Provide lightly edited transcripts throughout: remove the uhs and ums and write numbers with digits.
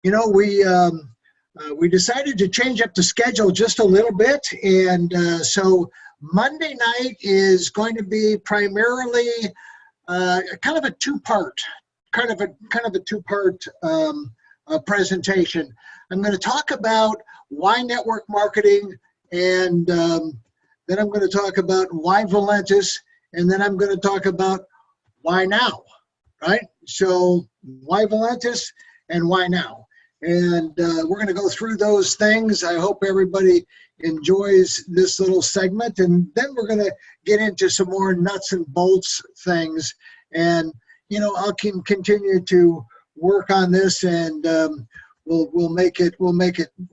We decided to change up the schedule just a little bit, and so Monday night is going to be primarily kind of a two-part presentation. I'm going to talk about why network marketing, and then I'm going to talk about why Valentus, and then I'm going to talk about why now, right? So why Valentus and why now? And we're going to go through those things. I hope everybody enjoys this little segment, and then we're going to get into some more nuts and bolts things. And I'll continue to work on this, and we'll make it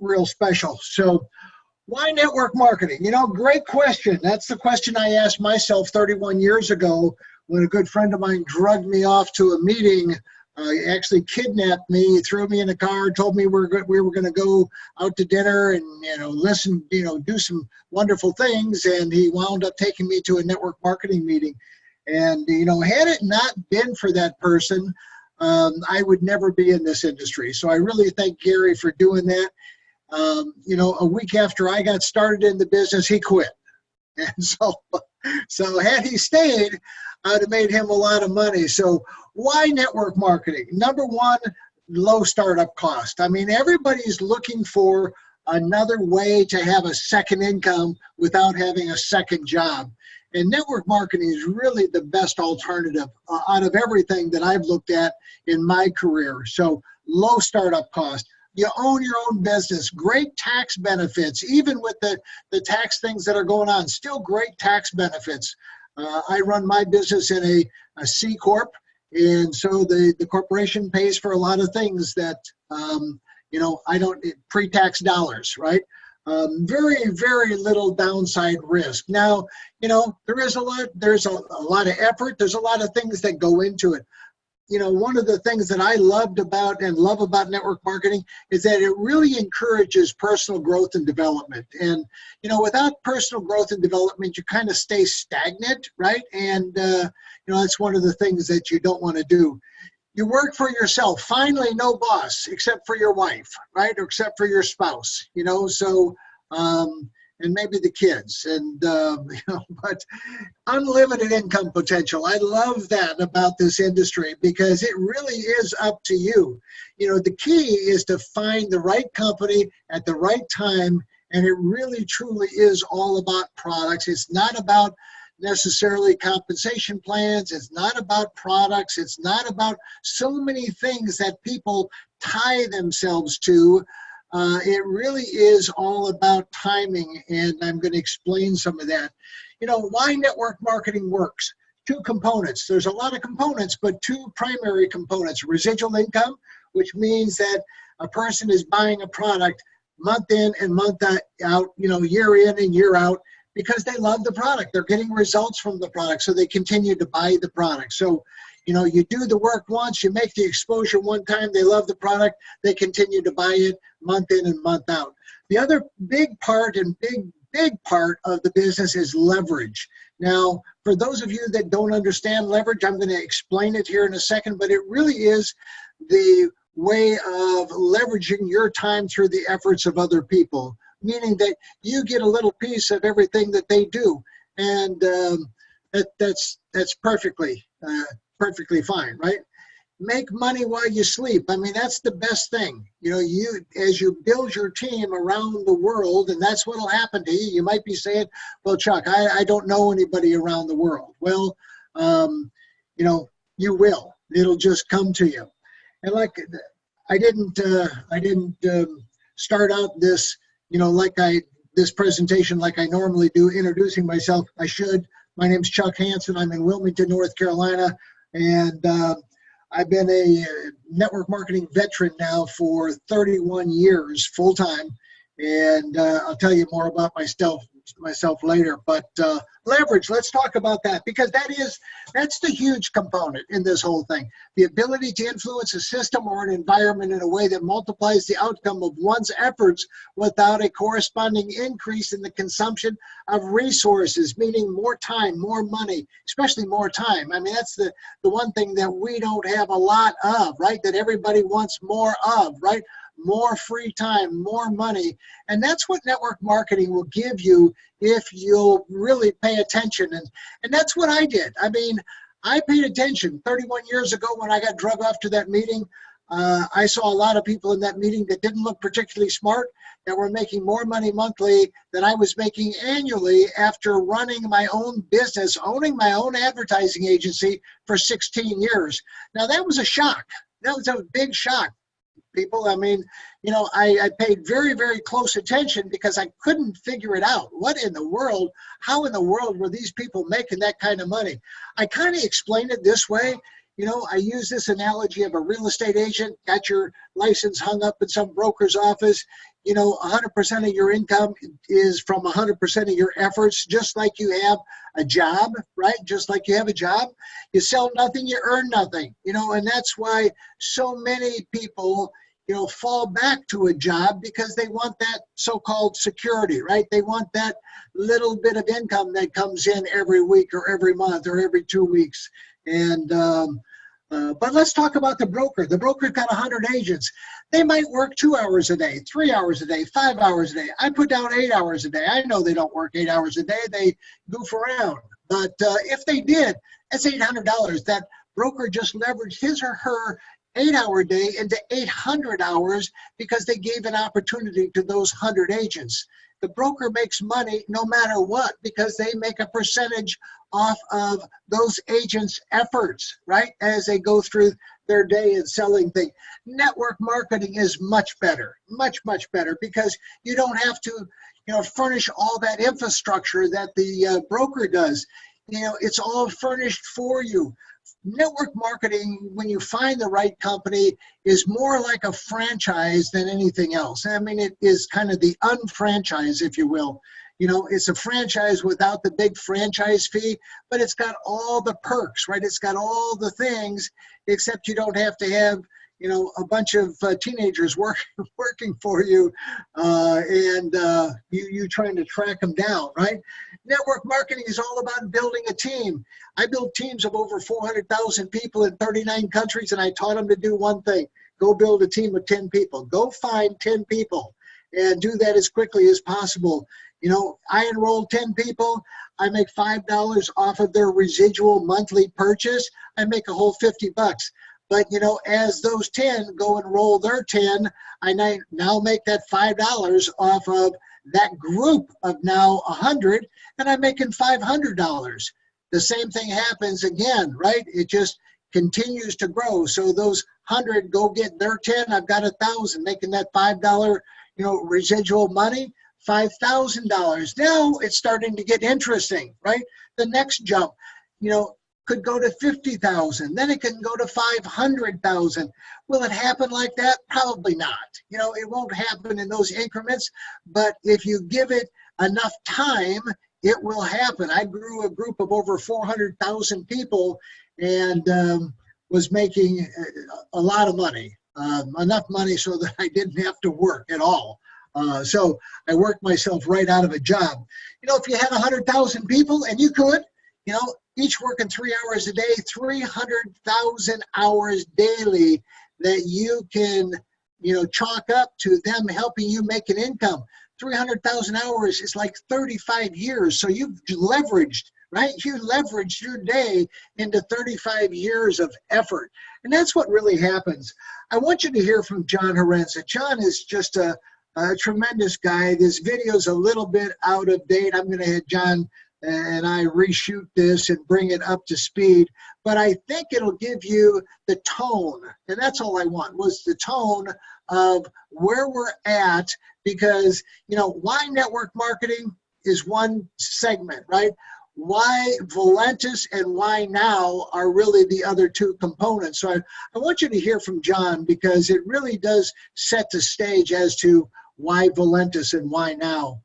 real special. So why network marketing? Great question. That's the question I asked myself 31 years ago when a good friend of mine drugged me off to a meeting. He actually kidnapped me, threw me in a car, told me we were going to go out to dinner and listen, do some wonderful things, and he wound up taking me to a network marketing meeting. And had it not been for that person, I would never be in this industry. So I really thank Gary for doing that. A week after I got started in the business, he quit. And so had he stayed, I'd have made him a lot of money. So why network marketing? Number one, low startup cost. I mean, everybody's looking for another way to have a second income without having a second job. And network marketing is really the best alternative out of everything that I've looked at in my career. So low startup cost. You own your own business, great tax benefits, even with the tax things that are going on, still great tax benefits. I run my business in a C Corp, and so the corporation pays for a lot of things that, I don't, pre-tax dollars, right? Very, very little downside risk. Now, there's a lot of effort. There's a lot of things that go into it. One of the things that I love about network marketing is that it really encourages personal growth and development. And, without personal growth and development, you kind of stay stagnant, right? And, that's one of the things that you don't want to do. You work for yourself. Finally, no boss except for your wife, right? Or except for your spouse, and maybe the kids, and but unlimited income potential. I love that about this industry because it really is up to you. The key is to find the right company at the right time, and it really truly is all about products. It's not about necessarily compensation plans. It's not about products. It's not about so many things that people tie themselves to. It really is all about timing, and I'm going to explain some of that. Why network marketing works. Two components. There's a lot of components, but two primary components. Residual income, which means that a person is buying a product month in and month out, year in and year out, because they love the product. They're getting results from the product, so they continue to buy the product. So you do the work once, you make the exposure one time, they love the product, they continue to buy it month in and month out. The other big part and big part of the business is leverage. Now, for those of you that don't understand leverage, I'm going to explain it here in a second, but it really is the way of leveraging your time through the efforts of other people, meaning that you get a little piece of everything that they do. And that's perfectly fine, right? Make money while you sleep. I mean, that's the best thing. As you build your team around the world, and that's what will happen to you. You might be saying, well, Chuck, I don't know anybody around the world. Well, you will. It'll just come to you. And like, I didn't start out this, this presentation like I normally do, introducing myself. I should. My name's Chuck Hansen. I'm in Wilmington, North Carolina. And I've been a network marketing veteran now for 31 years, full-time. And I'll tell you more about myself myself later. But leverage, let's talk about that, because that's the huge component in this whole thing. The ability to influence a system or an environment in a way that multiplies the outcome of one's efforts without a corresponding increase in the consumption of resources, meaning more time, more money, especially more time. I mean, that's the one thing that we don't have a lot of, right? That everybody wants more of, right? More free time, more money. And that's what network marketing will give you if you'll really pay attention. And that's what I did. I mean, I paid attention 31 years ago when I got drug off to that meeting. I saw a lot of people in that meeting that didn't look particularly smart, that were making more money monthly than I was making annually after running my own business, owning my own advertising agency for 16 years. Now, that was a shock. That was a big shock, people. I mean, you know, I paid very, very close attention because I couldn't figure it out. What in the world, how in the world were these people making that kind of money? I kind of explained it this way. You know, I use this analogy of a real estate agent, got your license hung up in some broker's office. You know, 100% of your income is from 100% of your efforts, just like you have a job, right? Just like you have a job. You sell nothing, you earn nothing, you know, and that's why so many people, you know, fall back to a job, because they want that so-called security, right? They want that little bit of income that comes in every week or every month or every 2 weeks. And but let's talk about the broker. The broker's got 100 agents. They might work 2 hours a day, 3 hours a day, 5 hours a day. I put down 8 hours a day. I know they don't work 8 hours a day. They goof around. But if they did, that's $800. That broker just leveraged his or her 8-hour day into 800 hours because they gave an opportunity to those 100 agents. The broker makes money no matter what, because they make a percentage off of those agents' efforts, right, as they go through their day and selling things. Network marketing is much better, much, much better, because you don't have to, you know, furnish all that infrastructure that the broker does. You know, it's all furnished for you. Network marketing, when you find the right company, is more like a franchise than anything else. I mean, it is kind of the unfranchise, if you will. You know, it's a franchise without the big franchise fee, but it's got all the perks, right? It's got all the things, except you don't have to have, you know, a bunch of teenagers working for you and you trying to track them down, right? Network marketing is all about building a team. I built teams of over 400,000 people in 39 countries, and I taught them to do one thing: go build a team of 10 people. Go find 10 people and do that as quickly as possible. You know, I enroll 10 people. I make $5 off of their residual monthly purchase. I make a whole 50 bucks. But, you know, as those 10 go enroll their 10, I now make that $5 off of that group of now 100, and I'm making $500. The same thing happens again, right? It just continues to grow. So those 100 go get their 10. I've got 1,000, making that $5, you know, residual money, $5,000. Now it's starting to get interesting, right? The next jump, you know, could go to 50,000, then it can go to 500,000. Will it happen like that? Probably not. You know, it won't happen in those increments, but if you give it enough time, it will happen. I grew a group of over 400,000 people and was making a lot of money, enough money so that I didn't have to work at all. So I worked myself right out of a job. You know, if you had 100,000 people, and you could, you know, each working 3 hours a day, 300,000 hours daily that you can, you know, chalk up to them helping you make an income. 300,000 hours is like 35 years. So you've leveraged, right? You leveraged your day into 35 years of effort. And that's what really happens. I want you to hear from John Horenza. John is just a tremendous guy. This video is a little bit out of date. I'm going to have John and I reshoot this and bring it up to speed, but I think it'll give you the tone, and that's all I want, was the tone of where we're at, because, you know, why network marketing is one segment, right? Why Valentus and why now are really the other two components. So I want you to hear from John, because it really does set the stage as to why Valentus and why now.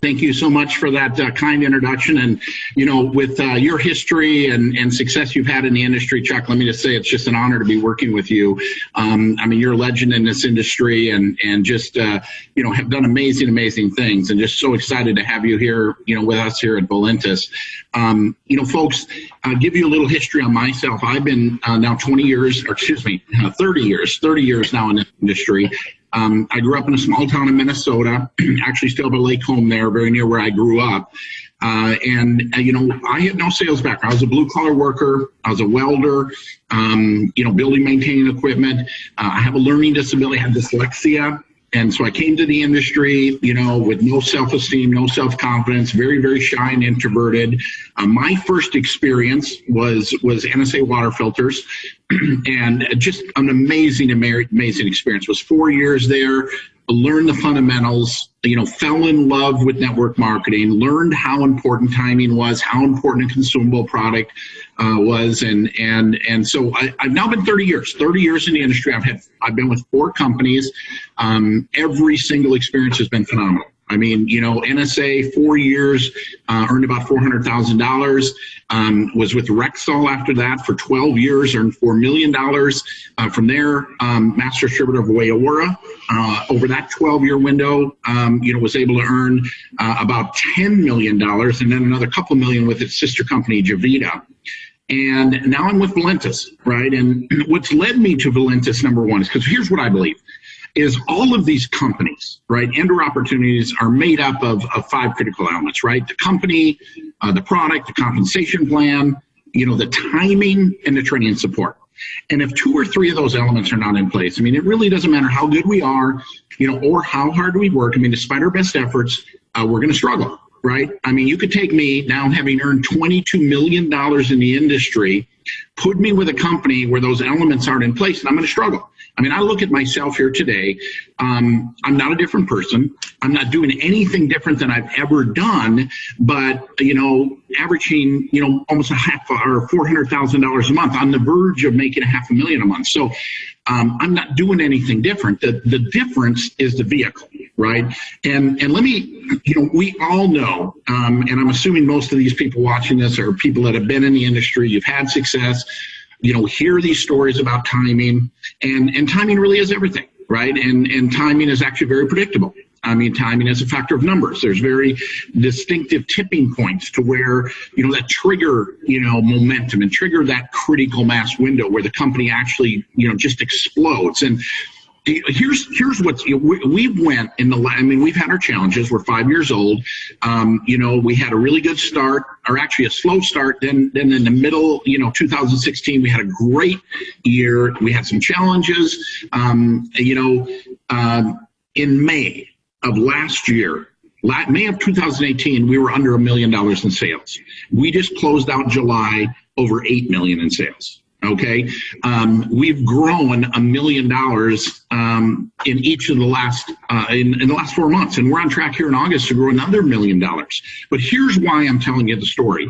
Thank you so much for that kind introduction. And, you know, with your history and success you've had in the industry, Chuck, let me just say it's just an honor to be working with you. I mean, you're a legend in this industry and just, you know, have done amazing things, and just so excited to have you here, you know, with us here at Valentus. You know, folks, I'll give you a little history on myself. I've been now 20 years, or excuse me, 30 years now in this industry. I grew up in a small town in Minnesota, actually still have a lake home there, very near where I grew up. You know, I had no sales background. I was a blue collar worker. I was a welder, you know, building, maintaining equipment. I have a learning disability, I have dyslexia. And so I came to the industry, you know, with no self-esteem, no self-confidence, very shy and introverted. My first experience was NSA water filters, and just an amazing experience. It was 4 years there. Learned the fundamentals, you know, fell in love with network marketing, learned how important timing was, how important a consumable product was, and so I've now been 30 years in the industry. I've been with 4 companies. Every single experience has been phenomenal. I mean, you know, NSA, 4 years, earned about $400,000. Was with Rexall after that for 12 years, earned $4 million. From there, master distributor of Wayora. Over that 12-year window, you know, was able to earn about $10 million, and then another couple million with its sister company, Javita. And now I'm with Valentus, right? And what's led me to Valentus, number one, is because here's what I believe. Is all of these companies, right, and/or opportunities are made up of 5 critical elements, right? The company, the product, the compensation plan, you know, the timing, and the training and support. And if 2 or 3 of those elements are not in place, I mean, it really doesn't matter how good we are, you know, or how hard we work. I mean, despite our best efforts, we're going to struggle, right? I mean, you could take me now having earned $22 million in the industry, put me with a company where those elements aren't in place, and I'm going to struggle. I mean, I look at myself here today. I'm not a different person. I'm not doing anything different than I've ever done, but, you know, averaging, you know, almost $400,000 a month, on the verge of making $500,000 a month. So I'm not doing anything different. The difference is the vehicle, right? And let me, you know, we all know, and I'm assuming most of these people watching this are people that have been in the industry, you've had success, you know, hear these stories about timing, and timing really is everything, right? And timing is actually very predictable. I mean, timing is a factor of numbers. There's very distinctive tipping points to where, you know, that trigger, you know, momentum and trigger that critical mass window where the company actually, you know, just explodes. And here's what's, you know, we've went in the, I mean, we've had our challenges. We're 5 years old. You know, we had a really good start, or actually a slow start. Then in the middle, you know, 2016, we had a great year. We had some challenges. You know, in May of last year, May of 2018, we were under $1 million in sales. We just closed out July over $8 million in sales. Okay, we've grown $1 million in each of the last in the last 4 months, and we're on track here in August to grow another $1 million. But here's why I'm telling you the story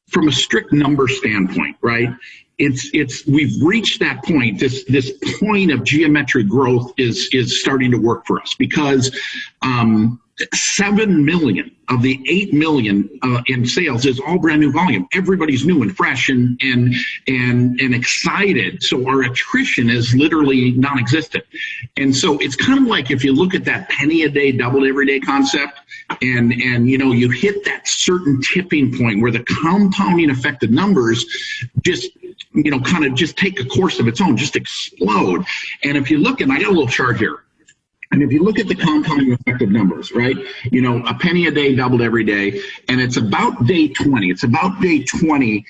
from a strict number standpoint, right? It's we've reached that point. This point of geometric growth is starting to work for us, because 7 million of the 8 million in sales is all brand new volume. Everybody's new and fresh and excited. So our attrition is literally non-existent. And so it's kind of like if you look at that penny a day, doubled every day concept, and you know, you hit that certain tipping point where the compounding effect of numbers just, you know, kind of just take a course of its own, just explode. And if you look at, I got a little chart here. And if you look at the compounding effect of numbers, right, you know, a penny a day, doubled every day, and it's about day 20. It's about day 20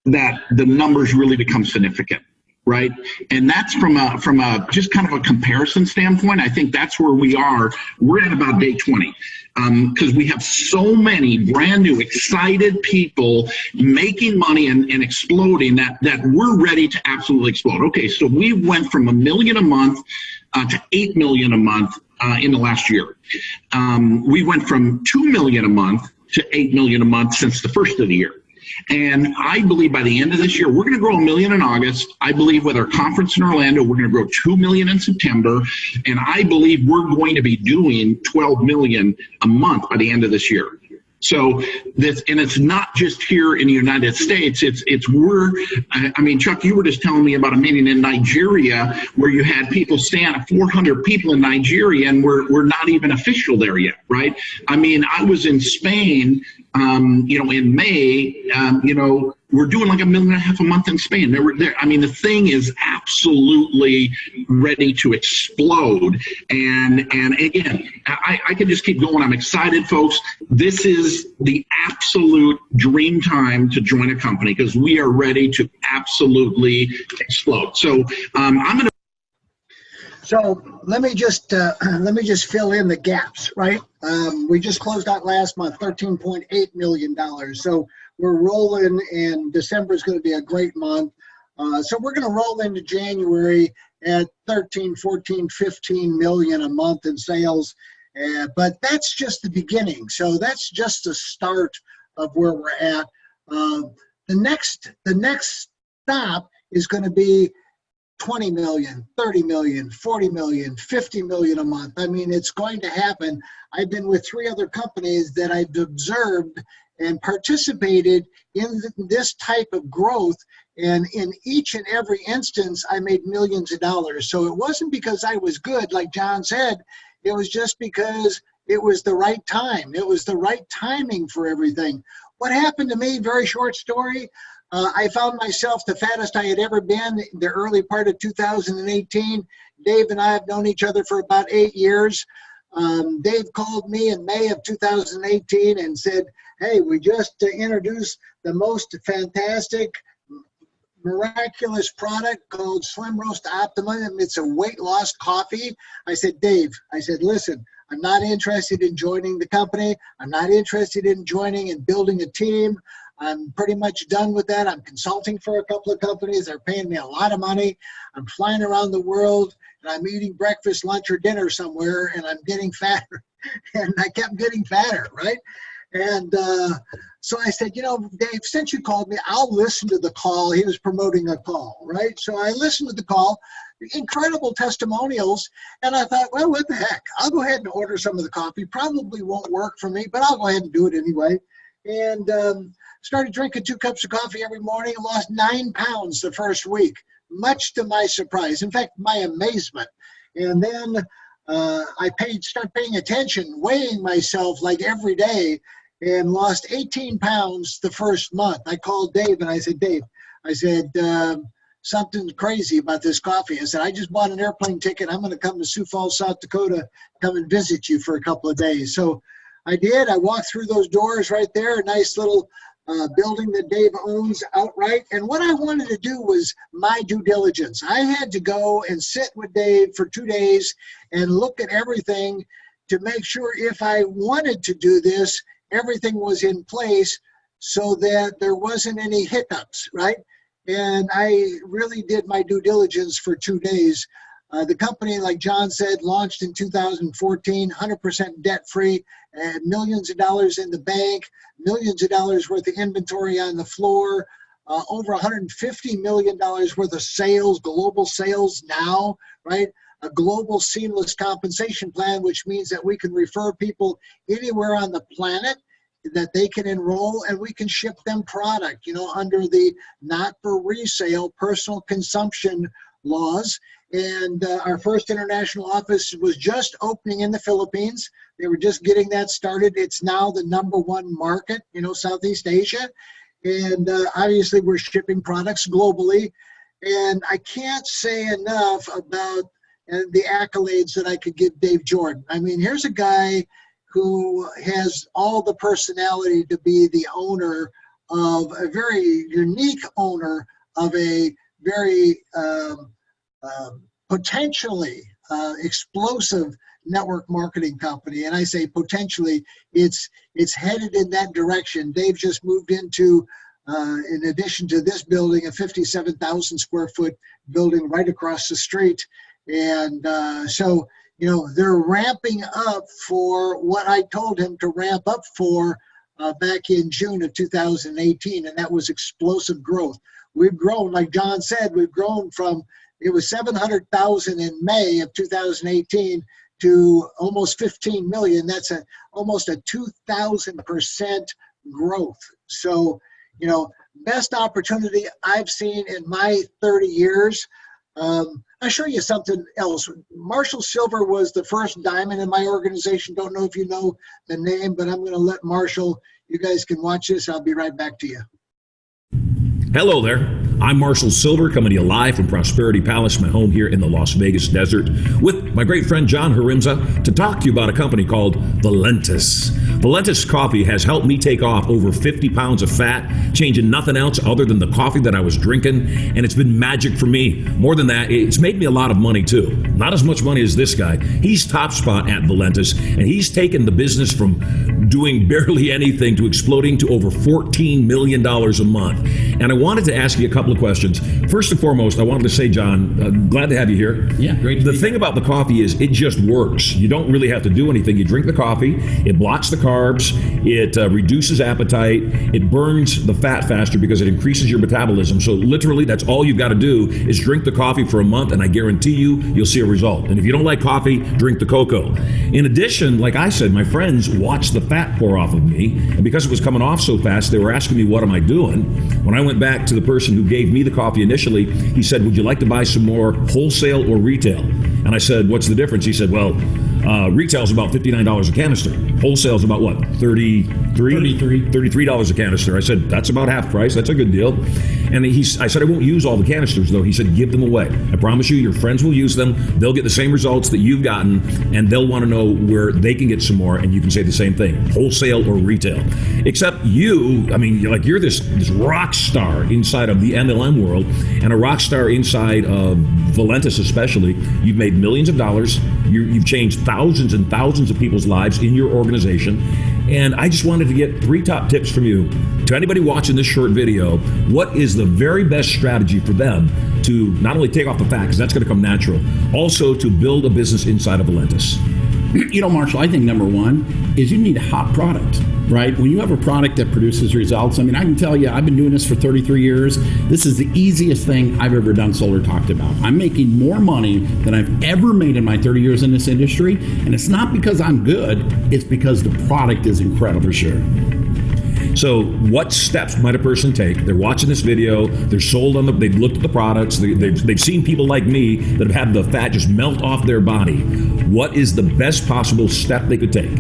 that the numbers really become significant, right? And that's from a just kind of a comparison standpoint. I think that's where we are. We're at about day 20. Because we have so many brand new, excited people making money and exploding that we're ready to absolutely explode. Okay, so we went from $1 million a month to $8 million a month in the last year. We went from $2 million a month to $8 million a month since the first of the year. And I believe by the end of this year, we're going to grow 1 million in August. I believe with our conference in Orlando, we're going to grow 2 million in September. And I believe we're going to be doing 12 million a month by the end of this year. So this, and it's not just here in the United States. I mean, Chuck, you were just telling me about a meeting in Nigeria where you had people stand, 400 people in Nigeria, and we're not even official there yet, right? I mean, I was in Spain, in May, we're doing like 1.5 million a month in Spain. I mean, the thing is absolutely ready to explode. And again, I could just keep going. I'm excited, folks. This is the absolute dream time to join a company because we are ready to absolutely explode. So I'm going to. So let me just fill in the gaps, right? We just closed out last month, $13.8 million. So we're rolling, and December is going to be a great month. So we're going to roll into January at 13, 14, 15 million a month in sales. But that's just the beginning. So that's just the start of where we're at. The next stop is going to be 20 million, 30 million, 40 million, 50 million a month. I mean, it's going to happen. I've been with 3 other companies that I've observed and participated in this type of growth. And in each and every instance, I made millions of dollars. So it wasn't because I was good, like John said. It was just because it was the right time. It was the right timing for everything. What happened to me, very short story, I found myself the fattest I had ever been the early part of 2018. Dave and I have known each other for about 8 years. Dave called me in May of 2018 and said, hey, we just introduced the most fantastic, miraculous product called Slim Roast Optimum. It's a weight loss coffee. I said, Dave, listen, I'm not interested in joining the company. I'm not interested in joining and building a team. I'm pretty much done with that. I'm consulting for a couple of companies. They're paying me a lot of money. I'm flying around the world, and I'm eating breakfast, lunch, or dinner somewhere, and I'm getting fatter. And I kept getting fatter, right? And so I said, Dave, since you called me, I'll listen to the call. He was promoting a call, right? So I listened to the call, incredible testimonials, and I thought, well, what the heck? I'll go ahead and order some of the coffee. Probably won't work for me, but I'll go ahead and do it anyway. And started drinking 2 cups of coffee every morning, lost 9 pounds the first week, much to my surprise. In fact, my amazement. And then I started paying attention, weighing myself like every day, and lost 18 pounds the first month. I called Dave and I said, Dave, something crazy about this coffee. I said, I just bought an airplane ticket. I'm going to come to Sioux Falls, South Dakota, come and visit you for a couple of days. So I did. I walked through those doors right there, a nice little building that Dave owns outright. And what I wanted to do was my due diligence. I had to go and sit with Dave for 2 days and look at everything to make sure if I wanted to do this, everything was in place so that there wasn't any hiccups, right? And I really did my due diligence for 2 days. The company, like John said, launched in 2014, 100% debt-free, millions of dollars in the bank, millions of dollars worth of inventory on the floor, over $150 million worth of sales, global sales now, right? A global seamless compensation plan, which means that we can refer people anywhere on the planet that they can enroll, and we can ship them product, under the not for resale personal consumption laws. And our first international office was just opening in the Philippines. They were just getting that started. It's now the #1 market, Southeast Asia. And obviously we're shipping products globally. And I can't say enough about the accolades that I could give Dave Jordan. I mean, here's a guy who has all the personality to be the owner of a very unique owner of a very potentially explosive network marketing company. And I say potentially, it's headed in that direction. Dave just moved into, in addition to this building, a 57,000 square foot building right across the street. And so, they're ramping up for what I told him to ramp up for back in June of 2018, and that was explosive growth. We've grown, like John said, we've grown from, it was 700,000 in May of 2018 to almost 15 million. That's almost a 2,000% growth. So, you know, best opportunity I've seen in my 30 years. I'll show you something else. Marshall Silver was the first diamond in my organization. Don't know if you know the name, but I'm going to let Marshall, you guys can watch this. I'll be right back to you. Hello there. I'm Marshall Silver, coming to you live from Prosperity Palace, my home here in the Las Vegas desert, with my great friend John Harimza to talk to you about a company called Valentus. Valentus coffee has helped me take off over 50 pounds of fat, changing nothing else other than the coffee that I was drinking, and it's been magic for me. More than that, it's made me a lot of money too. Not as much money as this guy. He's top spot at Valentus, and he's taken the business from doing barely anything to exploding to over $14 million a month. And I wanted to ask you a couple of questions. First and foremost, I wanted to say, John, glad to have you here. Yeah, great. The thing about the coffee is it just works. You don't really have to do anything. You drink the coffee, it blocks the carbs, it reduces appetite, it burns the fat faster because it increases your metabolism. So literally, that's all you've got to do is drink the coffee for a month, and I guarantee you'll see a result. And if you don't like coffee, drink the cocoa. In addition, like I said, my friends watched the fat pour off of me, and because it was coming off so fast, they were asking me, what am I doing? When I went back to the person who gave me the coffee initially, he said, would you like to buy some more wholesale or retail? And I said, what's the difference? He said, well, retail's about $59 a canister. Wholesale's about what? $33 a canister. I said, that's about half price. That's a good deal. And I said, I won't use all the canisters though. He said, give them away. I promise you, your friends will use them. They'll get the same results that you've gotten, and they'll want to know where they can get some more, and you can say the same thing, wholesale or retail. Except you, I mean, you're this rock star inside of the MLM world, and a rock star inside of Valentus especially. You've made millions of dollars. You've changed thousands and thousands of people's lives in your organization. And I just wanted to get 3 top tips from you. To anybody watching this short video, what is the very best strategy for them to not only take off the fat, because that's going to come natural, also to build a business inside of Valentus? You know, Marshall, I think number one is you need a hot product, right? When you have a product that produces results, I mean, I can tell you, I've been doing this for 33 years. This is the easiest thing I've ever done sold or talked about. I'm making more money than I've ever made in my 30 years in this industry. And it's not because I'm good, it's because the product is incredible. For sure. So what steps might a person take? They're watching this video, they're sold on they've looked at the products, they've seen people like me that have had the fat just melt off their body. What is the best possible step they could take?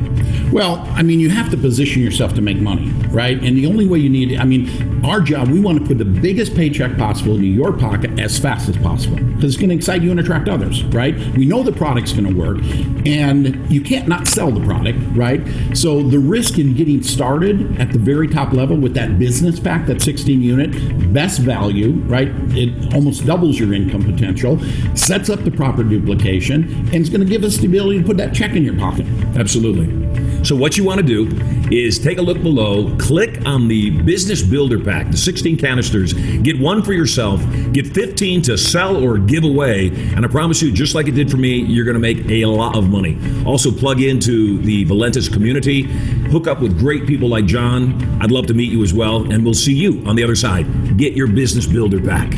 Well, I mean, you have to position yourself to make money, right? And the only way you need, I mean, our job, we want to put the biggest paycheck possible into your pocket as fast as possible, because it's going to excite you and attract others, right? We know the product's going to work, and you can't not sell the product, right? So the risk in getting started at the very top level with that business pack, that 16 unit, best value, right? It almost doubles your income potential, sets up the proper duplication, and it's going to give us the ability to put that check in your pocket. Absolutely. So what you want to do is take a look below, click on the Business Builder Pack, the 16 canisters, get one for yourself, get 15 to sell or give away, and I promise you, just like it did for me, you're going to make a lot of money. Also plug into the Valentus community, hook up with great people like John. I'd love to meet you as well, and we'll see you on the other side. Get your Business Builder Pack.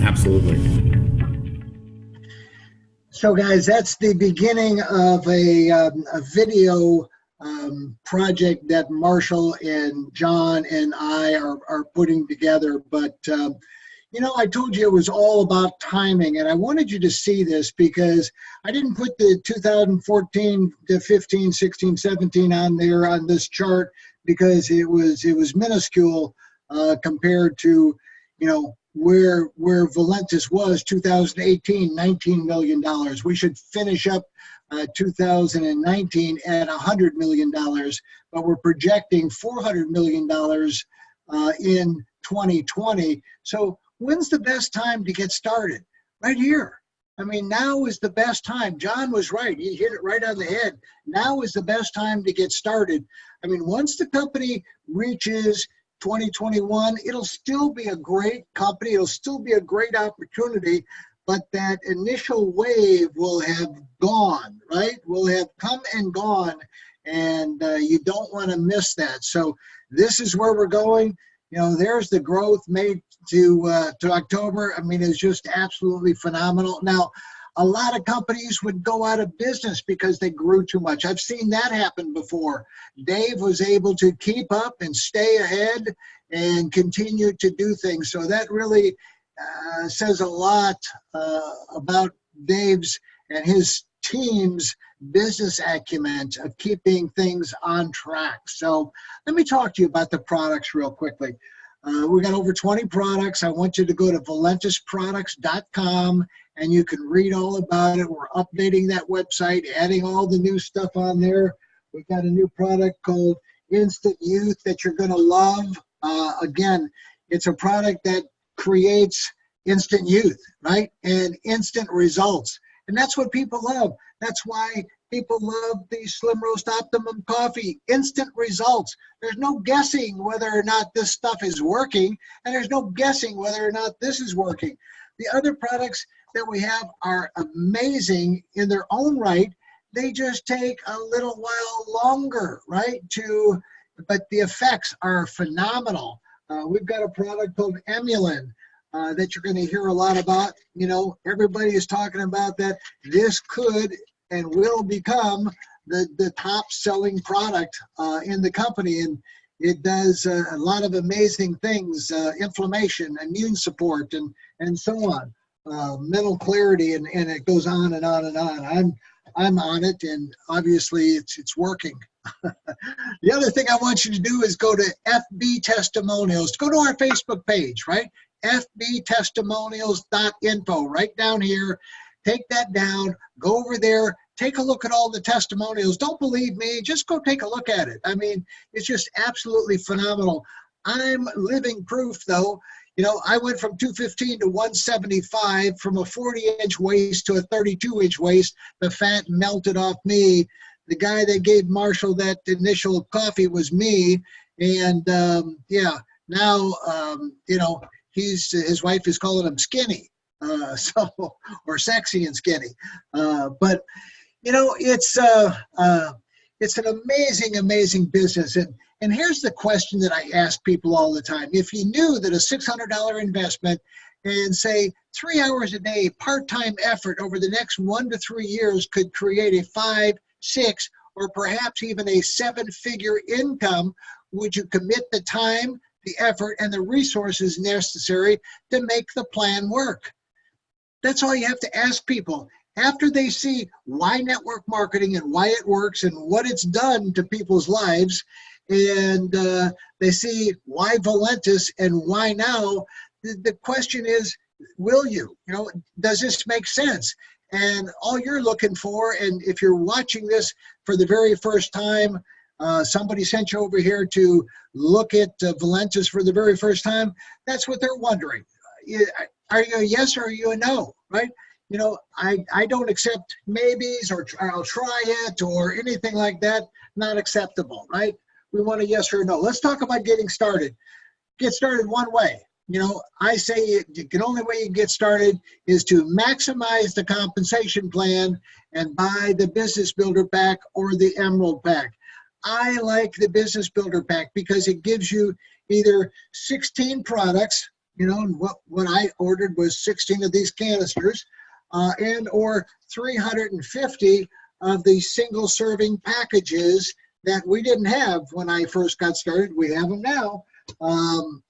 Absolutely. So guys, that's the beginning of a video project that Marshall and John and I are putting together. But, you know, I told you it was all about timing, and I wanted you to see this because I didn't put the 2014 to 15, 16, 17 on there on this chart because it was minuscule compared to, you know, where Valentus was 2018, $19 million. We should finish up 2019 at $100 million, but we're projecting $400 million in 2020. So when's the best time to get started? Right here. I mean, now is the best time. John was right. He hit it right on the head. Now is the best time to get started. I mean, once the company reaches 2021, it'll still be a great company. It'll still be a great opportunity, but that initial wave will have gone, right? Will have come and gone. and you don't want to miss that. So this is where we're going. You know, there's the growth May to October. I mean, it's just absolutely phenomenal. Now, a lot of companies would go out of business because they grew too much. I've seen that happen before. Dave was able to keep up and stay ahead and continue to do things. So that really says a lot about Dave's and his team's business acumen of keeping things on track. So let me talk to you about the products real quickly. We got over 20 products. I want you to go to valentusproducts.com and you can read all about it. We're updating that website, adding all the new stuff on there. We've got a new product called Instant Youth that you're going to love. Again, it's a product that creates instant youth, right? And instant results. And that's what people love. That's why people love the Slim Roast Optimum coffee. Instant results. There's no guessing whether or not this stuff is working, and there's no guessing whether or not this is working. The other products that we have are amazing in their own right. They just take a little while longer, right? But the effects are phenomenal. We've got a product called Emulin that you're going to hear a lot about. You know, everybody is talking about that. This could and will become the top selling product in the company. And it does a lot of amazing things, inflammation, immune support, and so on, mental clarity, and it goes on and on and on. I'm on it, and obviously it's working. The other thing I want you to do is go to FB Testimonials. Go to our Facebook page, right? FBtestimonials.info, right down here. Take that down, go over there, take a look at all the testimonials. Don't believe me, just go take a look at it. I mean, it's just absolutely phenomenal. I'm living proof, though. You know, I went from 215 to 175, from a 40-inch waist to a 32-inch waist. The fat melted off me. The guy that gave Marshall that initial coffee was me. And, yeah, now, you know, his wife is calling him skinny, or sexy and skinny. But, you know, it's an amazing, amazing business. And here's the question that I ask people all the time. If you knew that a $600 investment and say 3 hours a day, part-time effort over the next 1 to 3 years could create a 5, 6, or perhaps even a 7-figure income, would you commit the time, the effort, and the resources necessary to make the plan work? That's all you have to ask people. After they see why network marketing and why it works and what it's done to people's lives, and they see why Valentus and why now, the question is, will you? You know, does this make sense? And all you're looking for, and if you're watching this for the very first time, somebody sent you over here to look at Valentus for the very first time, that's what they're wondering. Are you a yes or are you a no, right? You know, I don't accept maybes or I'll try it or anything like that. Not acceptable, right? We want a yes or a no. Let's talk about getting started. Get started one way. You know, I say the only way you can get started is to maximize the compensation plan and buy the Business Builder Pack or the Emerald Pack. I like the Business Builder Pack because it gives you either 16 products, you know, and what I ordered was 16 of these canisters, and or 350 of the single serving packages that we didn't have when I first got started. We have them now.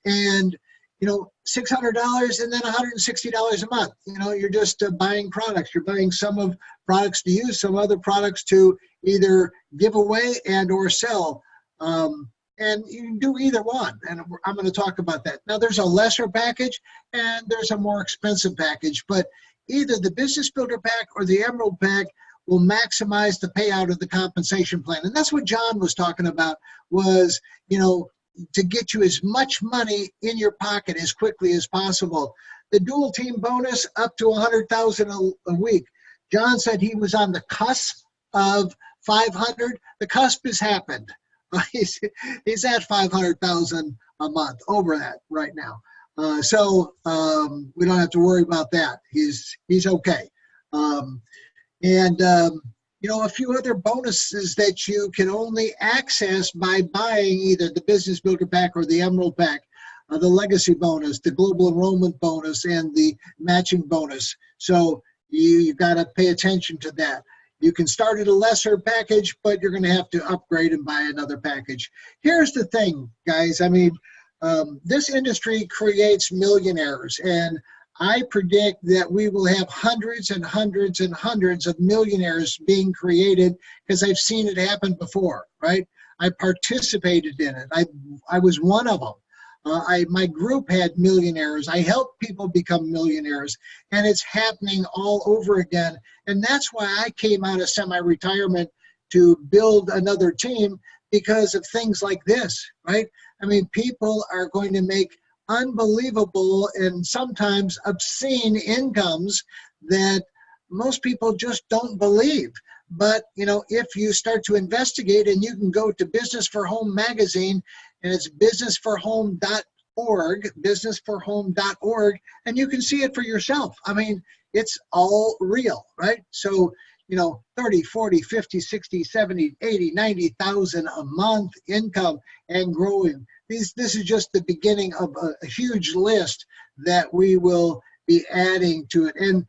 And, you know, $600 and then $160 a month. You know, you're just buying products. You're buying some of products to use, some other products to either give away and or sell. And you can do either one. And I'm going to talk about that. Now, there's a lesser package and there's a more expensive package, but either the Business Builder Pack or the Emerald Pack will maximize the payout of the compensation plan. And that's what John was talking about, was, you know, to get you as much money in your pocket as quickly as possible. The dual team bonus up to $100,000 a week. John said he was on the cusp of 500. The cusp has happened. He's at 500,000 a month, over that right now. So we don't have to worry about that. He's okay. a few other bonuses that you can only access by buying either the Business Builder Pack or the Emerald Pack, the Legacy bonus, the Global Enrollment bonus, and the matching bonus. So you got to pay attention to that. You can start at a lesser package, but you're going to have to upgrade and buy another package. Here's the thing, guys. I mean, this industry creates millionaires, and I predict that we will have hundreds and hundreds and hundreds of millionaires being created because I've seen it happen before, right? I participated in it. I was one of them. My group had millionaires. I helped people become millionaires, and it's happening all over again. And that's why I came out of semi-retirement to build another team, because of things like this, right? I mean, people are going to make unbelievable and sometimes obscene incomes that most people just don't believe. But, if you start to investigate, and you can go to Business for Home magazine, and it's businessforhome.org, and you can see it for yourself. I mean, it's all real, right? So, 30, 40, 50, 60, 70, 80, 90,000 a month income and growing. This is just the beginning of a huge list that we will be adding to it. And,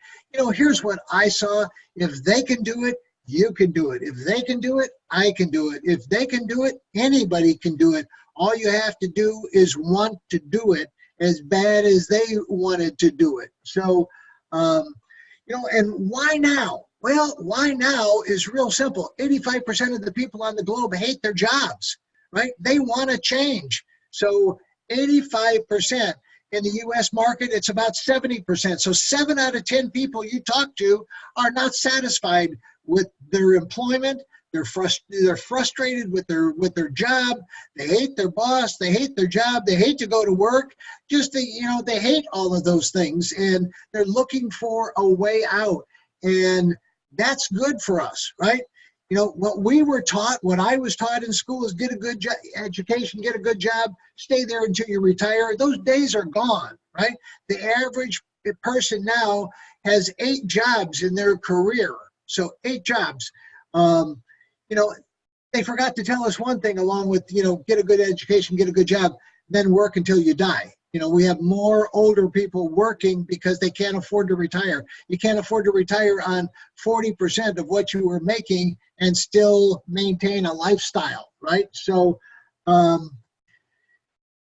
here's what I saw. If they can do it, you can do it. If they can do it, I can do it. If they can do it, anybody can do it. All you have to do is want to do it as bad as they wanted to do it. So, and why now? Well, why now is real simple. 85% of the people on the globe hate their jobs, right? They want to change. So 85%. In the U.S. market, it's about 70%. So 7 out of 10 people you talk to are not satisfied with their employment. They're frustrated with their job. They hate their boss. They hate their job. They hate to go to work. They hate all of those things, and they're looking for a way out. And that's good for us, right? What we were taught, what I was taught in school is get a good education, get a good job, stay there until you retire. Those days are gone, right? The average person now has 8 jobs in their career. So 8 jobs. They forgot to tell us one thing along with, get a good education, get a good job, then work until you die. We have more older people working because they can't afford to retire. You can't afford to retire on 40% of what you were making and still maintain a lifestyle, right? So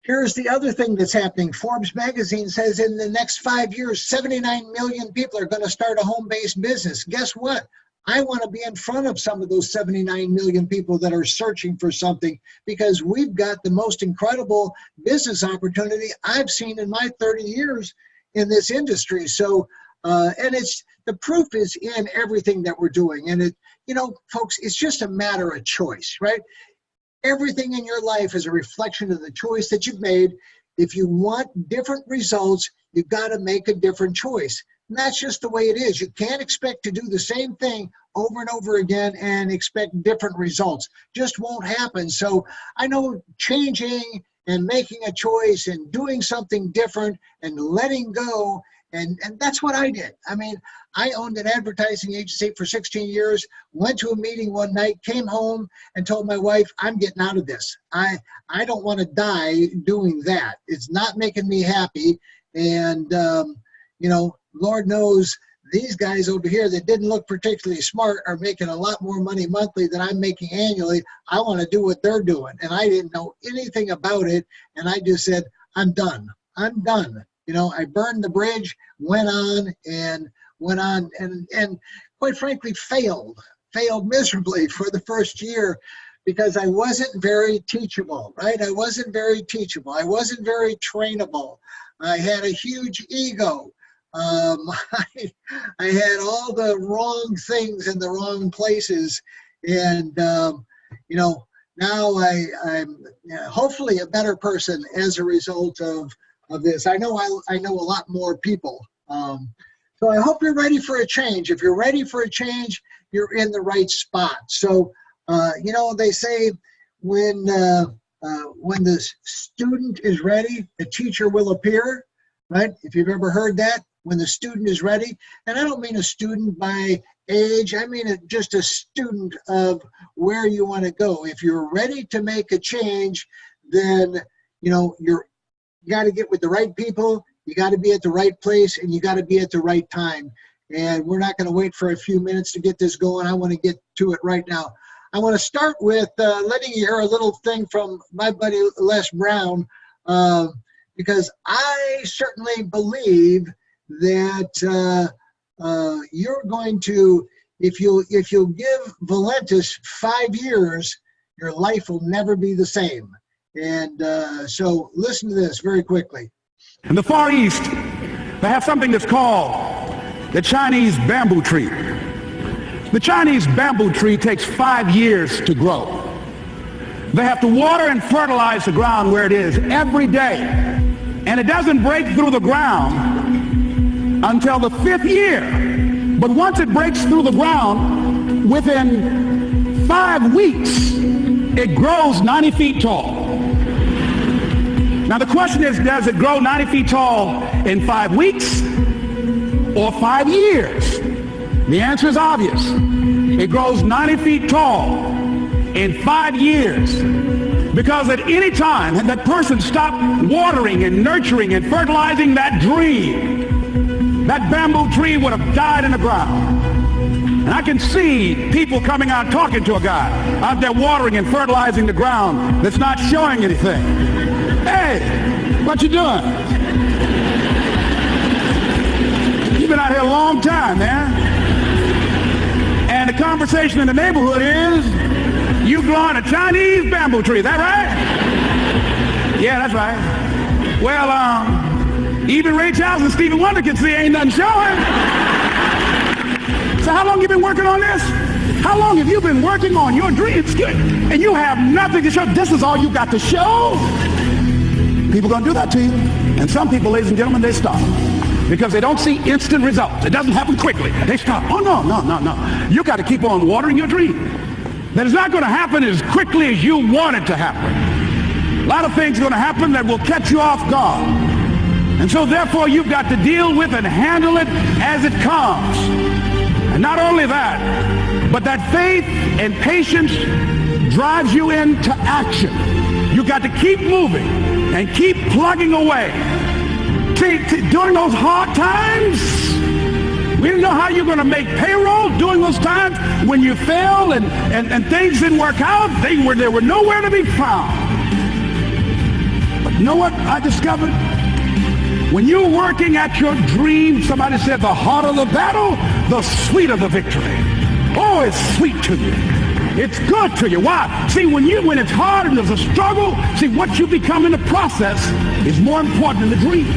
here's the other thing that's happening. Forbes magazine says in the next 5 years, 79 million people are going to start a home-based business. Guess what? I want to be in front of some of those 79 million people that are searching for something, because we've got the most incredible business opportunity I've seen in my 30 years in this industry. So, and the proof is in everything that we're doing. And folks, it's just a matter of choice, right? Everything in your life is a reflection of the choice that you've made. If you want different results, you've got to make a different choice. And that's just the way it is. You can't expect to do the same thing over and over again and expect different results. Just won't happen. So I know changing and making a choice and doing something different and letting go, and that's what I did. I mean, I owned an advertising agency for 16 years, went to a meeting one night, came home and told my wife, I'm getting out of this. I don't want to die doing that. It's not making me happy. And, Lord knows these guys over here that didn't look particularly smart are making a lot more money monthly than I'm making annually. I want to do what they're doing. And I didn't know anything about it. And I just said, I'm done. I'm done. I burned the bridge, went on and quite frankly, failed miserably for the first year, because I wasn't very teachable, right? I wasn't very teachable. I wasn't very trainable. I had a huge ego. I had all the wrong things in the wrong places, and now I'm hopefully a better person as a result of this. I know a lot more people, so I hope you're ready for a change. If you're ready for a change, you're in the right spot. So they say when the student is ready, the teacher will appear, right? If you've ever heard that. When the student is ready, and I don't mean a student by age. I mean, just a student of where you want to go. If you're ready to make a change, then you got to get with the right people. You got to be at the right place, and you got to be at the right time. And we're not going to wait for a few minutes to get this going. I want to get to it right now. I want to start with letting you hear a little thing from my buddy Les Brown, because I certainly believe that you're going to, if you'll give Valentus 5 years, your life will never be the same. And so listen to this very quickly. In the Far East, they have something that's called the Chinese bamboo tree. The Chinese bamboo tree takes 5 years to grow. They have to water and fertilize the ground where it is every day. And it doesn't break through the ground until the 5th year. But once it breaks through the ground, within 5 weeks, it grows 90 feet tall. Now the question is, does it grow 90 feet tall in 5 weeks or 5 years? The answer is obvious. It grows 90 feet tall in 5 years. Because at any time that person stopped watering and nurturing and fertilizing that dream, that bamboo tree would have died in the ground. And I can see people coming out talking to a guy out there watering and fertilizing the ground that's not showing anything. Hey, what you doing? You've been out here a long time, man. And the conversation in the neighborhood is, you growing a Chinese bamboo tree, is that right? Yeah, that's right. Well, even Ray Charles and Stevie Wonder can see ain't nothing showing. So how long you been working on this? How long have you been working on your dreams? And you have nothing to show. This is all you got to show. People gonna do that to you. And some people, ladies and gentlemen, they stop. Because they don't see instant results. It doesn't happen quickly. They stop. Oh, no. You got to keep on watering your dream. That is not going to happen as quickly as you want it to happen. A lot of things are going to happen that will catch you off guard. And so therefore you've got to deal with and handle it as it comes. And not only that, but that faith and patience drives you into action. You've got to keep moving and keep plugging away. See, during those hard times, we didn't know how you're going to make payroll. During those times when you failed and things didn't work out, they were nowhere to be found. But you know what I discovered? When you're working at your dream, somebody said the harder the battle, the sweeter the victory. Oh, it's sweet to you. It's good to you. Why? See, when it's hard and there's a struggle, see, what you become in the process is more important than the dream.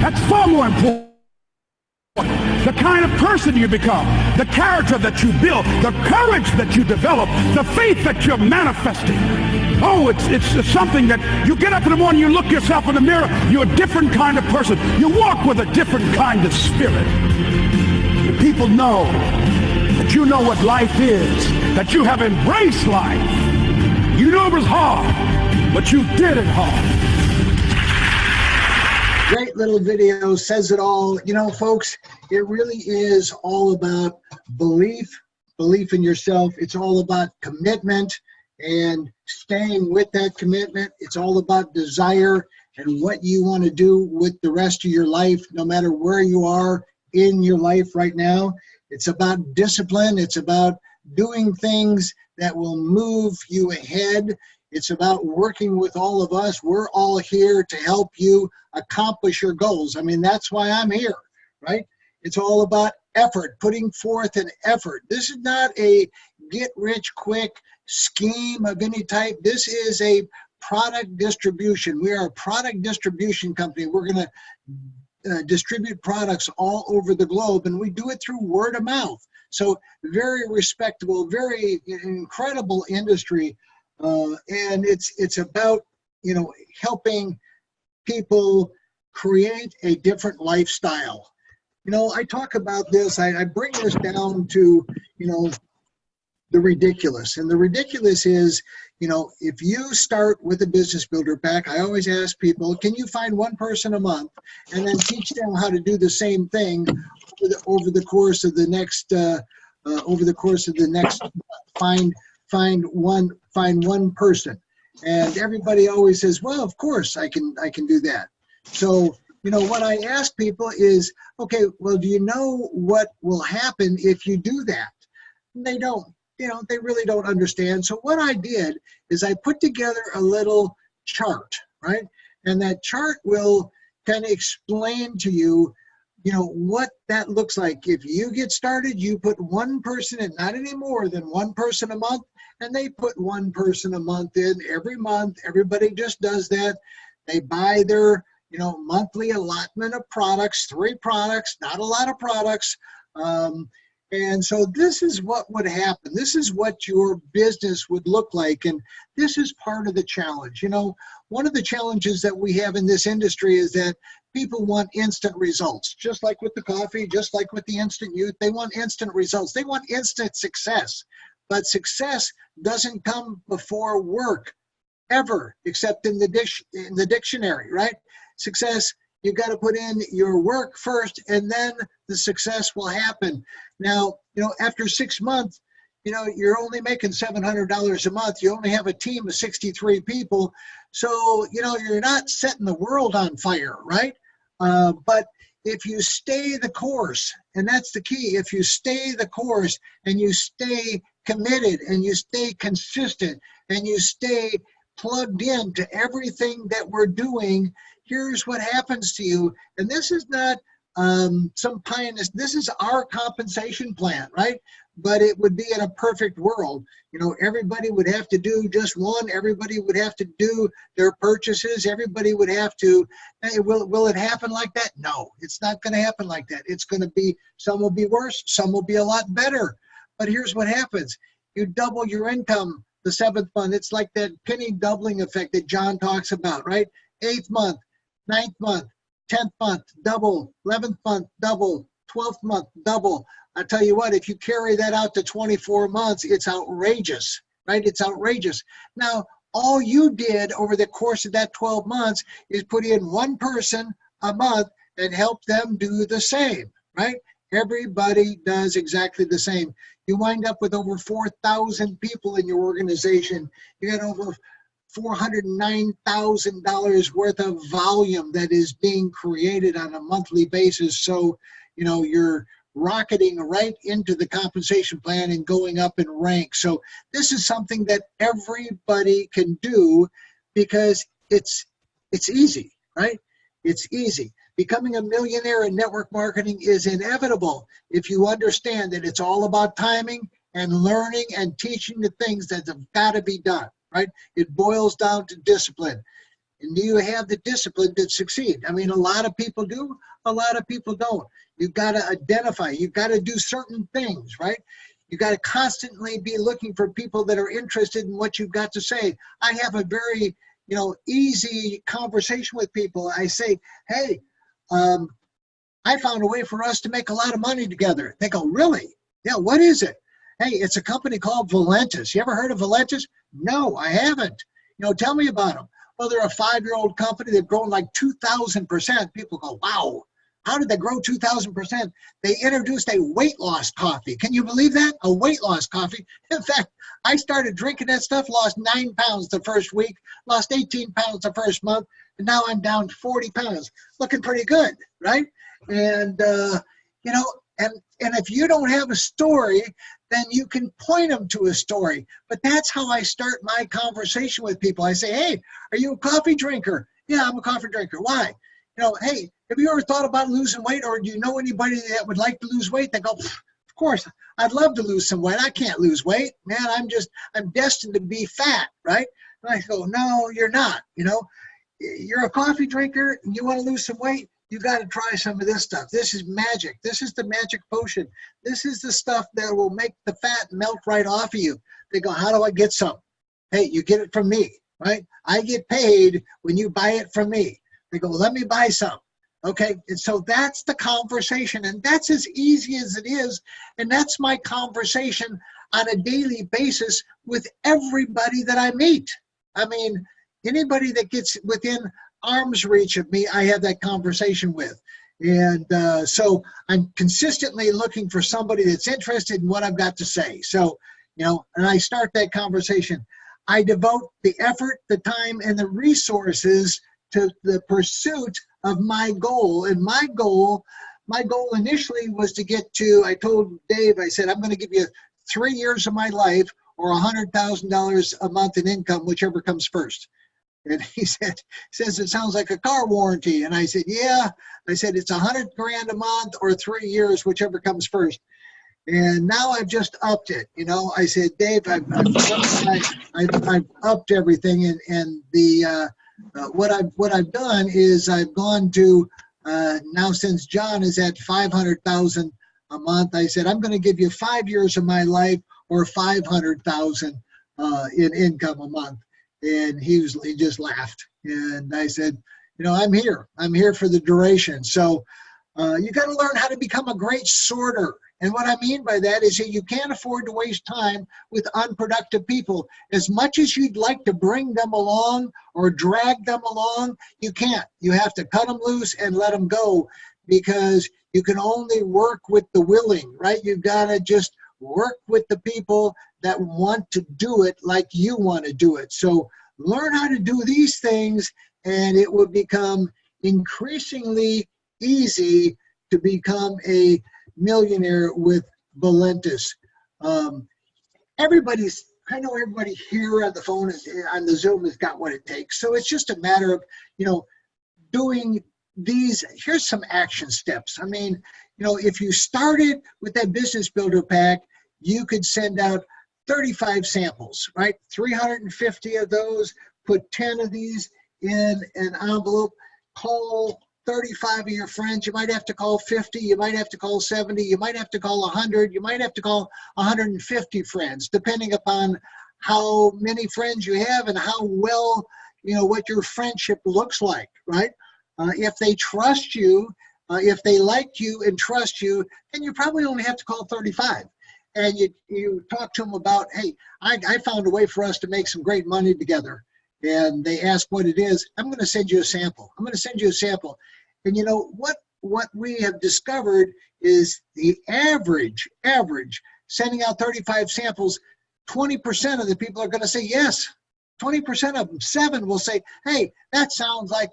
That's far more important. The kind of person you become, the character that you build, the courage that you develop, the faith that you're manifesting. Oh, it's something that you get up in the morning, you look yourself in the mirror, you're a different kind of person. You walk with a different kind of spirit. The people know that you know what life is, that you have embraced life. You know it was hard, but you did it hard. Great little video, says it all. You know, folks, it really is all about belief in yourself. It's all about commitment and staying with that commitment. It's all about desire and what you want to do with the rest of your life, no matter where you are in your life right now. It's about discipline. It's about doing things that will move you ahead. It's about working with all of us. We're all here to help you accomplish your goals. I mean, that's why I'm here, right? It's all about effort, putting forth an effort. This is not a get-rich-quick scheme of any type. This is a product distribution. We are a product distribution company. We're going to distribute products all over the globe, and we do it through word of mouth. So very respectable, very incredible industry. And it's about, you know, helping people create a different lifestyle. You know, I talk about this, I bring this down to, you know, the ridiculous. And the ridiculous is, you know, if you start with a business builder pack, I always ask people, can you find one person a month and then teach them how to do the same thing over the course of the next find one person. And everybody always says, well, of course I can do that. So, you know, what I ask people is, okay, well, do you know what will happen if you do that? And they don't, you know, they really don't understand. So what I did is I put together a little chart, right? And that chart will kind of explain to you, you know, what that looks like. If you get started, you put one person in, not any more than one person a month, and they put one person a month in every month. Everybody just does that. They buy their, you know, monthly allotment of products, 3 products, not a lot of products. And so this is what would happen. This is what your business would look like. And this is part of the challenge. You know, one of the challenges that we have in this industry is that people want instant results, just like with the coffee, just like with the instant youth. They want instant results. They want instant success. But success doesn't come before work ever, except in the dictionary, right? Success, you got to put in your work first, and then the success will happen. Now, you know, after 6 months, you know, you're only making $700 a month. You only have a team of 63 people. So, you know, you're not setting the world on fire, right? But if you stay the course, and that's the key, if you stay the course and you stay committed and you stay consistent and you stay plugged in to everything that we're doing, here's what happens to you. And this is not some pianist, this is our compensation plan, right? But it would be in a perfect world. You know, everybody would have to do just one. Everybody would have to do their purchases. Everybody would have to, hey, will it happen like that? No, it's not going to happen like that. It's going to be, some will be worse, some will be a lot better. But here's what happens. You double your income the 7th month. It's like that penny doubling effect that John talks about, right? 8th month, 9th month, 10th month, double, 11th month, double, 12th month, double. I tell you what, if you carry that out to 24 months, it's outrageous, right? It's outrageous. Now, all you did over the course of that 12 months is put in one person a month and help them do the same, right? Everybody does exactly the same. You wind up with over 4,000 people in your organization. You got over $409,000 worth of volume that is being created on a monthly basis. So, you know, you're rocketing right into the compensation plan and going up in rank. So this is something that everybody can do because it's easy, right? It's easy. Becoming a millionaire in network marketing is inevitable if you understand that it's all about timing and learning and teaching the things that have got to be done, right? It boils down to discipline. And do you have the discipline to succeed? I mean, a lot of people do, a lot of people don't. You've got to identify, you've got to do certain things, right? You've got to constantly be looking for people that are interested in what you've got to say. I have a very, you know, easy conversation with people. I say, hey, I found a way for us to make a lot of money together. They go, really? Yeah, what is it? Hey, it's a company called Valentus. You ever heard of Valentus? No, I haven't. You know, tell me about them. Well, they're a 5-year-old company. They've grown like 2,000%. People go, wow, how did they grow 2,000%? They introduced a weight loss coffee. Can you believe that? A weight loss coffee. In fact, I started drinking that stuff, lost 9 pounds the first week, lost 18 pounds the first month, and now I'm down 40 pounds. Looking pretty good, right? And, you know, and if you don't have a story, then you can point them to a story. But that's how I start my conversation with people. I say, hey, are you a coffee drinker? Yeah, I'm a coffee drinker. Why? You know, hey, have you ever thought about losing weight, or do you know anybody that would like to lose weight? They go, of course, I'd love to lose some weight. I can't lose weight. Man, I'm destined to be fat, right? And I go, no, you're not. You know, you're a coffee drinker and you want to lose some weight, you got to try some of this stuff. This is magic. This is the magic potion. This is the stuff that will make the fat melt right off of you. They go, how do I get some? Hey, you get it from me, right? I get paid when you buy it from me. They go, let me buy some. Okay, and so that's the conversation, and that's as easy as it is, and that's my conversation. on a daily basis with everybody that I meet. I mean, anybody that gets within arm's reach of me, I have that conversation with. And so I'm consistently looking for somebody that's interested in what I've got to say. So, and I start that conversation. I devote the effort, the time, and the resources to the pursuit of my goal. And my goal initially was to get to, I told Dave, I said, I'm going to give you 3 years of my life or $100,000 a month in income, whichever comes first. And he says, it sounds like a car warranty. And I said, yeah. I said, it's $100 grand a month or 3 years, whichever comes first. And now I've just upped it. I said, Dave, I've upped everything. And the what I've done is I've gone to now, since John is at 500,000 a month, I said, I'm going to give you 5 years of my life or 500,000 in income a month. And he just laughed. And I said, I'm here for the duration. So you got to learn how to become a great sorter. And what I mean by that is that you can't afford to waste time with unproductive people. As much as you'd like to bring them along or drag them along, you can't. You have to cut them loose and let them go, because you can only work with the willing, right? You've got to just work with the people that want to do it like you want to do it. So learn how to do these things, and it will become increasingly easy to become a millionaire with Valentus. I know everybody here on the phone, on the Zoom, has got what it takes. So it's just a matter of, doing these. Here's some action steps. I mean, if you started with that business builder pack, you could send out 35 samples, right? 350 of those, put 10 of these in an envelope, call 35 of your friends. You might have to call 50, you might have to call 70, you might have to call 100, you might have to call 150 friends, depending upon how many friends you have and how well, what your friendship looks like, right? If they trust you, if they like you and trust you, then you probably only have to call 35. And you talk to them about, hey, I found a way for us to make some great money together. And they ask what it is. I'm going to send you a sample. And what we have discovered is the average sending out 35 samples, 20% of the people are going to say yes. 20% of them, 7 will say, hey, that sounds like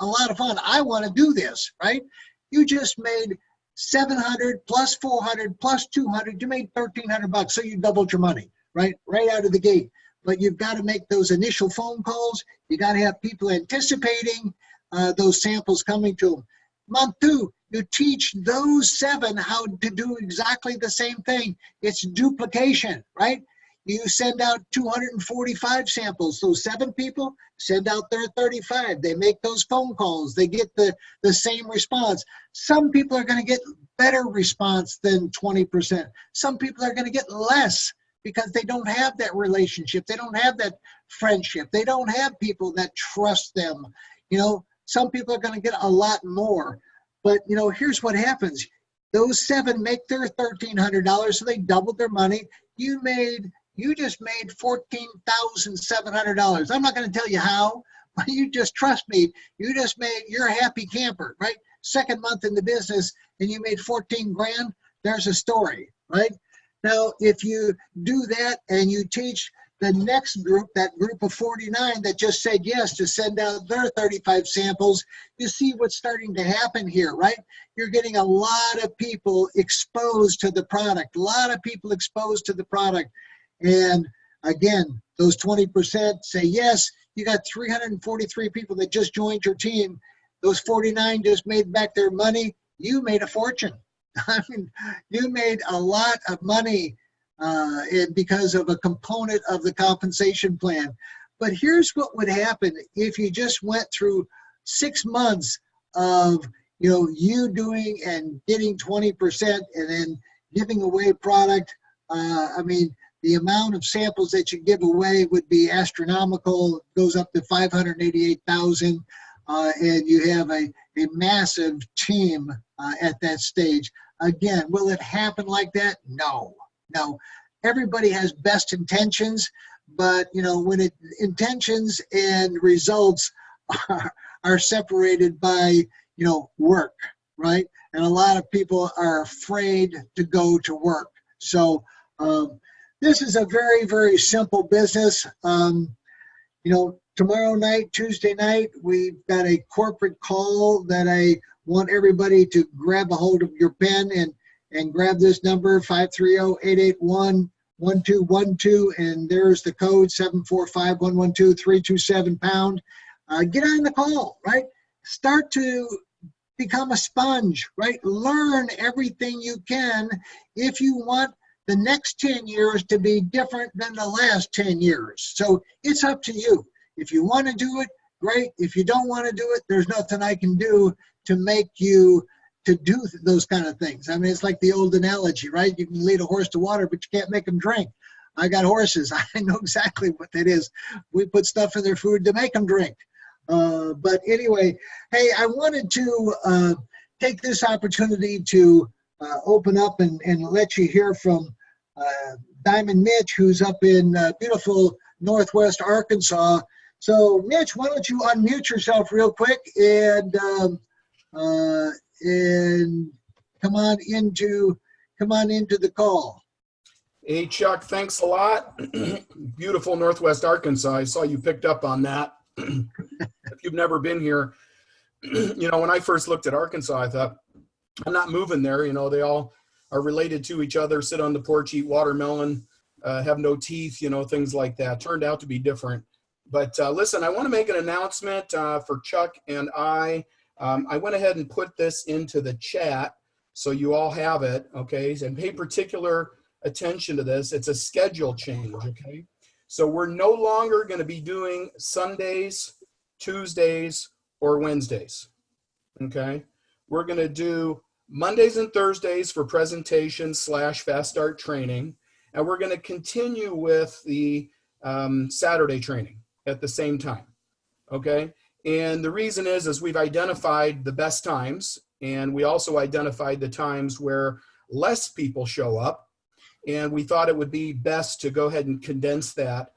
a lot of fun. I want to do this, right? You just made 700 plus 400 plus 200. You made $1,300. So you doubled your money, right out of the gate. But you've got to make those initial phone calls. You got to have people anticipating those samples coming to them. Month 2, you teach those 7 how to do exactly the same thing. It's duplication, right? You send out 245 samples. Those 7 people send out their 35. They make those phone calls. They get the same response. Some people are going to get better response than 20%. Some people are going to get less because they don't have that relationship. They don't have that friendship. They don't have people that trust them. Some people are going to get a lot more. But, here's what happens. Those 7 make their $1,300, so they doubled their money. You just made $14,700. I'm not going to tell you how, but you just trust me. You're a happy camper, right? Second month in the business and you made 14 grand. There's a story, right? Now, if you do that and you teach the next group, that group of 49 that just said yes to send out their 35 samples, you see what's starting to happen here, right? You're getting a lot of people exposed to the product, And again, those 20% say yes. You got 343 people that just joined your team. Those 49 just made back their money. You made a fortune. I mean, you made a lot of money because of a component of the compensation plan. But here's what would happen if you just went through 6 months of you doing and getting 20% and then giving away product. The amount of samples that you give away would be astronomical. It goes up to 588,000, and you have a massive team at that stage. Again, will it happen like that? No. everybody has best intentions, but when intentions and results are separated by work, right? And a lot of people are afraid to go to work. So this is a very, very simple business. Tomorrow night, Tuesday night, we've got a corporate call that I want everybody to grab a hold of your pen and grab this number, 530-881-1212, and there's the code, 745-112-327-pound. Get on the call, right? Start to become a sponge, right? Learn everything you can if you want the next 10 years to be different than the last 10 years. So it's up to you. If you want to do it, great. If you don't want to do it, there's nothing I can do to make you to do those kind of things. I mean, it's like the old analogy, right? You can lead a horse to water, but you can't make them drink. I got horses. I know exactly what that is. We put stuff in their food to make them drink. But anyway, hey, I wanted to take this opportunity to open up and let you hear from Diamond Mitch, who's up in beautiful Northwest Arkansas. So, Mitch, why don't you unmute yourself real quick and come on into the call. Hey, Chuck, thanks a lot. Beautiful Northwest Arkansas. I saw you picked up on that. If you've never been here, when I first looked at Arkansas, I thought, I'm not moving there. They all are related to each other, sit on the porch, eat watermelon, have no teeth, things like that. Turned out to be different. But listen, I want to make an announcement for Chuck and I. I went ahead and put this into the chat so you all have it, okay? And pay particular attention to this. It's a schedule change, okay? So we're no longer going to be doing Sundays, Tuesdays, or Wednesdays, okay? We're going to do Mondays and Thursdays for presentations / fast start training, and we're going to continue with the Saturday training at the same time, okay? And the reason is we've identified the best times, and we also identified the times where less people show up, and we thought it would be best to go ahead and condense that.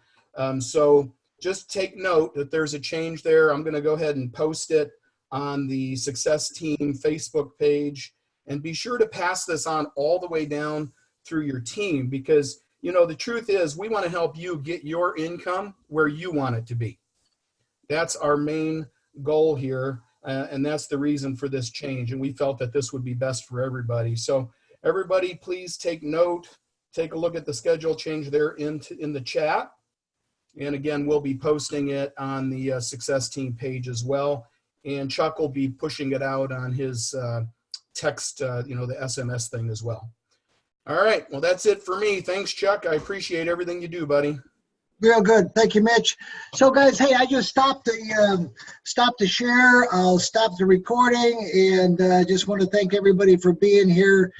So just take note that there's a change there. I'm going to go ahead and post it on the Success Team Facebook page, and be sure to pass this on all the way down through your team, because the truth is we want to help you get your income where you want it to be. That's our main goal here, and that's the reason for this change, and we felt that this would be best for everybody. So everybody, please take note, take a look at the schedule change there in the chat, and again, we'll be posting it on the Success Team page as well, and Chuck will be pushing it out on his text, the SMS thing as well. All right, well, that's it for me. Thanks, Chuck. I appreciate everything you do, buddy. Real good. Thank you, Mitch. So, guys, hey, I just stopped the share. I'll stop the recording, and I just want to thank everybody for being here.